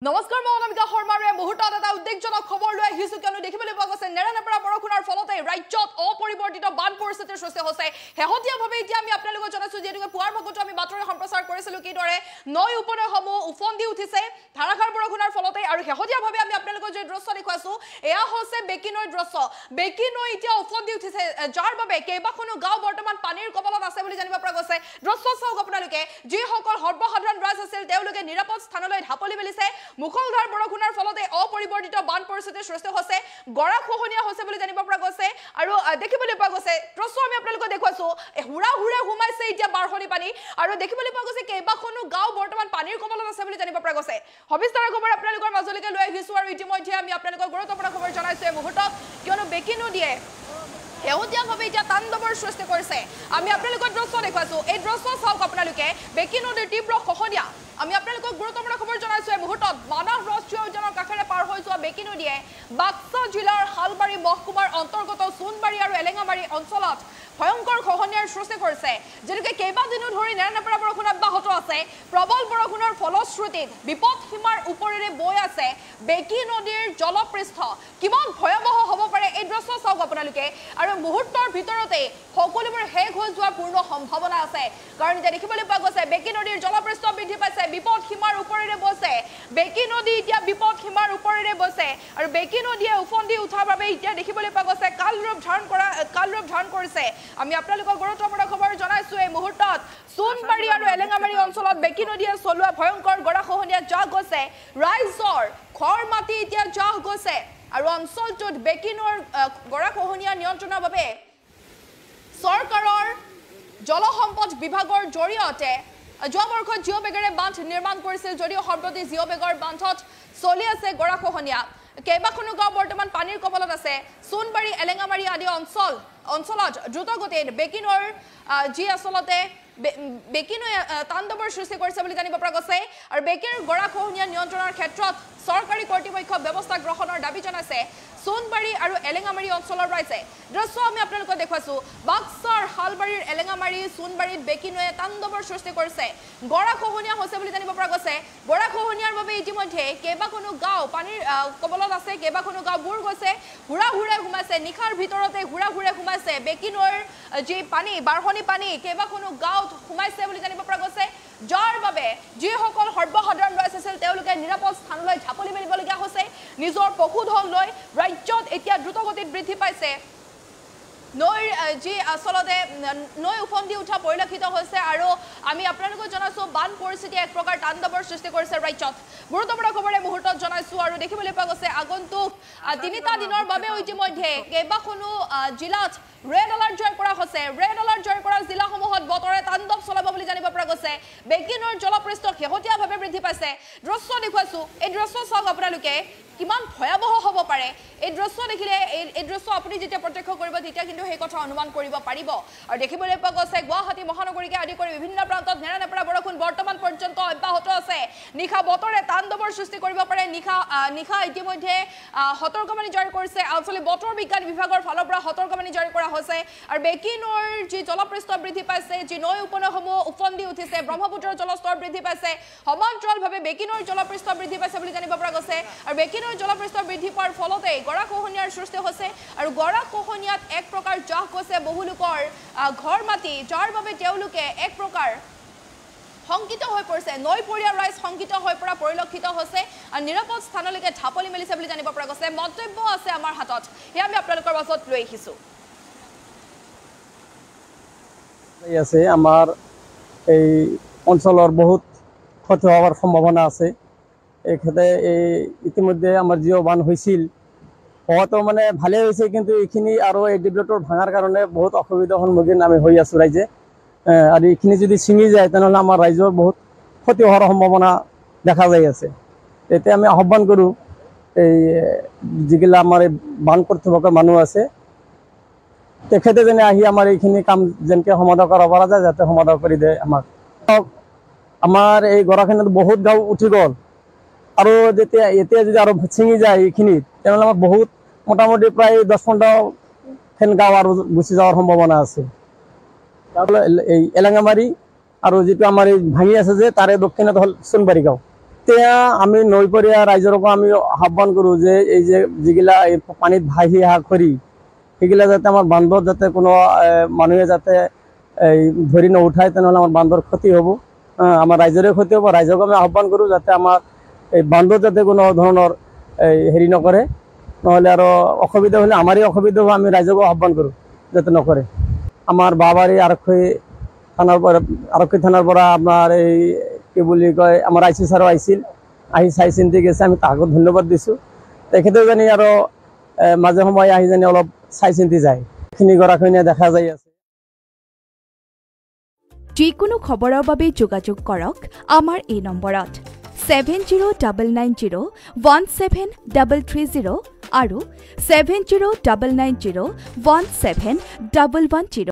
নমস্কাৰ মই অনামিকা শৰ্মাৰে মুহূৰ্তত এটা উদ্বেগজনক খবৰ লৈ আহিছো কিয়নো দেখিবলৈ পোৱা গৈছে নেৰানেপেৰা বৰষুণৰ ফলতে ৰাজ্যত অপৰিৱৰ্তিত বান পৰিস্থিতিৰ সৃষ্টি হৈছে শেহতীয়াভাৱে এতিয়া আমি আপোনালোকক জনাইছো যেনেকৈ পুৱাৰ ভাগতো আমি বাতৰি সম্প্ৰচাৰ কৰিছিলো কিদৰে নৈ উপনৈসমূহ উফন্দি উঠিছে ধাৰাসাৰ বৰষুণৰ ফলতে আৰু শেহতীয়াভাৱে আমি আপোনালোকক যে দৃশ্য দেখুৱাইছো এয়া হৈছে বেকি নৈৰ দৃশ্য বেকি নৈ এতিয়া উফন্দি উঠিছে যাৰ বাবে কেইবাখনো গাঁও বৰ্তমান পানীৰ কবলত আছে বুলি জানিব পৰা গৈছে দৃশ্য চাওক আপোনালোকে যিসকল সৰ্বসাধাৰণ ৰাইজ আছিল তেওঁলোকে নিৰাপদ স্থানলৈ ঢাপলি মেলিছে মুখলধাৰ বৰষুণৰ ফলতে অপৰিৱৰ্তিত বান পৰিস্থিতিৰ সৃষ্টি হৈছে গৰাখহনীয়া হৈছে বুলি জানিব পৰা গৈছে আৰু দেখিবলৈ পোৱা গৈছে দৃশ্য আমি আপোনালোকক দেখুৱাইছো হুৰা হুৰে ঘুমাইছে এতিয়া বাৰহনি পানী আৰু দেখিবলৈ পোৱা গৈছে কেইবাখনো গাঁও বৰ্তমান পানীৰ কবলত আছে বুলি জানিব পৰা গৈছে সবিস্তাৰ খবৰ আপোনালোকৰ মাজলৈকে লৈ আহিছো আৰু ইতিমধ্যে আমি আপোনালোকক গুৰুত্বপূৰ্ণ খবৰ জনাইছো এই মুহূৰ্তত কিয়নো বেকি নদীয়ে শেহতীয়াভাৱে এতিয়া তাণ্ডৱৰ সৃষ্টি কৰিছে আমি আপোনালোকৰ দৃশ্য দেখুৱাইছো এই দৃশ্য চাওক আপোনালোকে বেকি নদীৰ তীব্ৰ খহনীয়া আমি আপোনালোকক গুৰুত্বপূৰ্ণ খবৰ জনাইছো এই মুহূৰ্তত মানস ৰাষ্ট্ৰীয় উদ্যানৰ কাষেৰে পাৰ হৈ যোৱা বেকি নদীয়ে বাক্সা জিলাৰ হালবাৰী মহকুমাৰ অন্তৰ্গত সোণবাৰী আৰু এলেঙামাৰী অঞ্চলত ভয়ংকৰ খহনীয়াৰ সৃষ্টি কৰিছে যেনেকৈ কেইবাদিনো ধৰি নেৰানেপেৰা বৰষুণ অব্যাহত আছে প্ৰবল বৰষুণৰ ফলশ্ৰুতিত বিপদ সীমাৰ ওপৰেৰে বৈ আছে বেকি নদীৰ জলপৃষ্ঠ কিমান ভয়াৱহ হ'ব পাৰে এই দৃশ্য চাওক আপোনালোকে আৰু মুহূৰ্তৰ ভিতৰতে সকলোবোৰ শেষ হৈ যোৱাৰ পূৰ্ণ সম্ভাৱনা আছে কাৰণ এতিয়া দেখিবলৈ পোৱা গৈছে বেকি নদীৰ জলপৃষ্ঠ বৃদ্ধি পাইছে বিপদ সীমাৰ ওপৰেৰে বৈছে বেকি নদী এতিয়া বিপদ সীমাৰ ওপৰেৰে বৈছে আৰু বেকি নদীয়ে উফন্দি উঠাৰ বাবে এতিয়া দেখিবলৈ পোৱা গৈছে কাল ৰূপ ধাৰণ কৰিছে আমি আপোনালোকক গুৰুত্বপূৰ্ণ খবৰ জনাইছো এই মুহূৰ্তত সোণবাৰী আৰু এলেঙামাৰী অঞ্চলত বেকি নদীয়ে চলোৱা ভয়ংকৰ গৰাখহনীয়া জাহ গৈছে ৰাইজৰ ঘৰ মাটি এতিয়া জাহ গৈছে আৰু অঞ্চলটোত বেকি নৈৰ গৰাখহনীয়া নিয়ন্ত্ৰণৰ বাবে চৰকাৰৰ জলসম্পদ বিভাগৰ জৰিয়তে যোৱা বৰ্ষত জিঅ' বেগেৰে বান্ধ নিৰ্মাণ কৰিছিল যদিও সম্প্ৰতি জিঅ' বেগৰ বান্ধত চলি আছে গৰাখহনীয়া কেইবাখনো গাঁও বৰ্তমান পানীৰ কবলত আছে সোণবাৰী এলেঙামাৰী আদি অঞ্চলত দ্ৰুতগতিত বেকি নৈৰ যি আচলতে বেকি নৈ তাণ্ডৱৰ সৃষ্টি কৰিছে বুলি জানিব পৰা গৈছে আৰু বেকিৰ গৰাখহনীয়া নিয়ন্ত্ৰণৰ ক্ষেত্ৰত চৰকাৰী কৰ্তৃপক্ষ ব্যৱস্থা গ্ৰহণৰ দাবী জনাইছে সোণবাৰী আৰু এলেঙামাৰী অঞ্চলৰ ৰাইজে দৃশ্য আমি আপোনালোকক দেখুৱাইছো বাক্সাৰ হালবাৰীৰ এলেঙামাৰী সোণবাৰীত বেকি নৈয়ে তাণ্ডৱৰ সৃষ্টি কৰিছে গৰাখহনীয়া হৈছে বুলি জানিব পৰা গৈছে গৰাখহনীয়াৰ বাবে ইতিমধ্যে কেইবাখনো গাঁও পানীৰ কবলত আছে কেইবাখনো গাঁও বুৰ গৈছে হুৰা হুৰে ঘুমাইছে নিশাৰ ভিতৰতে হুৰা হুৰে ঘুমাইছে বেকি নৈৰ যি পানী বাৰহনি পানী কেইবাখনো গাঁৱত সোমাইছে বুলি জানিব পৰা গৈছে যাৰ বাবে যিসকল সৰ্বসাধাৰণ ৰাইজ আছিল তেওঁলোকে নিৰাপদ স্থানলৈ ঢাপলি মেলিবলগীয়া হৈছে নিজৰ পশুধন লৈ ৰাজ্যত এতিয়া দ্ৰুতগতিত বৃদ্ধি পাইছে নৈৰ যি আচলতে নৈ উফন্দি উঠা পৰিলক্ষিত হৈছে আৰু আমি আপোনালোকক জনাইছো বান পৰিস্থিতি এক প্ৰকাৰ তাণ্ডৱৰ সৃষ্টি কৰিছে ৰাজ্যত গুৰুত্বপূৰ্ণ খবৰে মুহূৰ্তত জনাইছো আৰু দেখিবলৈ পোৱা গৈছে আগন্তুক 3টা দিনৰ বাবে ইতিমধ্যে কেইবাখনো জিলাত ৰেড এলাৰ্ট জাৰি কৰা হৈছে ৰেড এলাৰ্ট জাৰি কৰা জিলাসমূহত বতৰে তাণ্ডৱ চলাব বুলি জানিব পৰা গৈছে বেকি নৈৰ জলপৃষ্ঠ শেহতীয়াভাৱে বৃদ্ধি পাইছে দৃশ্য দেখুৱাইছো এই দৃশ্য চাওক আপোনালোকে কিমান ভয়াৱহ হ'ব পাৰে এই দৃশ্য দেখিলে এই দৃশ্য আপুনি যেতিয়া প্ৰত্যক্ষ কৰিব তেতিয়া কিন্তু সেই কথা অনুমান কৰিব পাৰিব আৰু দেখিবলৈ পোৱা গৈছে গুৱাহাটী মহানগৰীকে আদি কৰি বিভিন্ন প্ৰান্তত নেৰানেপেৰা বৰষুণ বৰ্তমান পৰ্যন্ত অব্যাহত আছে নিশা বতৰে তাণ্ডৱৰ সৃষ্টি কৰিব পাৰে নিশা ইতিমধ্যে সতৰ্কবাণী জাৰি কৰিছে আঞ্চলিক বতৰ বিজ্ঞান বিভাগৰ ফালৰ পৰা সতৰ্কবাণী জাৰি কৰা হৈছে আৰু বেকি নৈৰ যি জলপৃষ্ঠ বৃদ্ধি পাইছে যি নৈ উপনৈসমূহ উফন্দি উঠিছে ব্ৰহ্মপুত্ৰৰ জলস্তৰ বৃদ্ধি পাইছে সমান্তৰালভাৱে বেকি নৈৰ জলপৃষ্ঠ বৃদ্ধি পাইছে বুলি জানিব পৰা গৈছে আৰু বেকি নৈৰ জলপৃষ্ঠ বৃদ্ধি পোৱাৰ ফলতে গৰাখহনীয়াৰ সৃষ্টি হৈছে আৰু গৰাখহনীয়াত এক প্ৰকাৰ জাহ গৈছে বহু লোকৰ ঘৰ মাটি যাৰ বাবে তেওঁলোকে এক প্ৰকাৰ শংকিত হৈ পৰিছে নৈপৰীয়া ৰাইজ শংকিত হৈ পৰা পৰিলক্ষিত হৈছে আৰু নিৰাপদ স্থানলৈকে ঢাপলি মেলিছে বুলি জানিব পৰা গৈছে মন্তব্য আছে আমাৰ হাতত সেয়া আমি আপোনালোকৰ মাজত লৈ আহিছোঁ আছে আমাৰ এই অঞ্চলৰ বহুত ক্ষতি হোৱাৰ সম্ভাৱনা আছে এই ক্ষেত্ৰে ইতিমধ্যে আমাৰ জিও বান হয়েছিল হওয়াতো মানে ভালে হয়েছে কিন্তু এইখিনি আৰু এই ডিব্লটৰ ভাঙাৰ কাৰণে বহুত অসুবিধাৰ সন্মুখীন আমি হৈ আছো ৰাইজে আৰু এইখিনি যদি ছিঙি যায় তেনেহ'লে আমাৰ ৰাইজৰ বহুত ক্ষতি হোৱাৰ সম্ভাৱনা দেখা যাই আছে এতিয়া আমি আহ্বান কৰোঁ এই যিগিলা আমাৰ এই বান কৰ্তৃপক্ষৰ মানুহ আছে তেখেতে যেনে আহি আমাৰ এইখিনি কাম যেনকে সমাধান কৰা পৰা যায় যাতে সমাধান কৰি দিয়ে আমাক আমাৰ এই গৰাখহনীয়াত বহুত গাঁও উঠি গ'ল আৰু যেতিয়া এতিয়া যদি আৰু ছিঙি যায় এইখিনিত তেনেহ'লে আমাৰ বহুত মোটামুটি প্ৰায় 10-15খন গাঁও আৰু গুচি যোৱাৰ সম্ভাৱনা আছে এই এলেঙামাৰী আৰু যিটো আমাৰ এই ভাঙি আছে যে তাৰে দক্ষিণত হ'ল সোণবাৰী গাঁও এতিয়া আমি নৈপৰীয়া ৰাইজৰকো আমি আহ্বান কৰোঁ যে এই যে যিগিলা এই পানীত ভাহি অহা খৰি সেইগিলা যাতে আমাৰ বান্ধত যাতে কোনো মানুহে যাতে এই ধৰি নুঠায়, তেনেহ'লে আমাৰ বান্ধৰ ক্ষতি হ'ব, আমাৰ ৰাইজৰে ক্ষতি হ'ব। ৰাইজক আমি আহ্বান কৰোঁ যাতে আমাৰ এই বান্ধত যাতে কোনো ধৰণৰ এই হেৰি নকৰে, নহ'লে আৰু অসুবিধা হ'লে আমাৰেই অসুবিধা হ'ব। আমি ৰাইজকো আহ্বান কৰোঁ যাতে নকৰে। আমাৰ বাবাৰী আৰক্ষী থানাৰ পৰা আপোনাৰ এই কি বুলি কয় আমাৰ IC ছাৰো আহিছিল, আহি চাই চিন্তি গৈছে, আমি তাহাকো ধন্যবাদ দিছোঁ। তেখেতেও জানি আৰু মাজে সময়ে আহি জানি অলপ চাই চিন্তি যায়, এইখিনি গৰাখহনীয়া দেখা যায় আছে। যিকোনো খবৰৰ বাবে যোগাযোগ কৰক আমাৰ এই নম্বৰত 7099017330 আৰু 7099017110।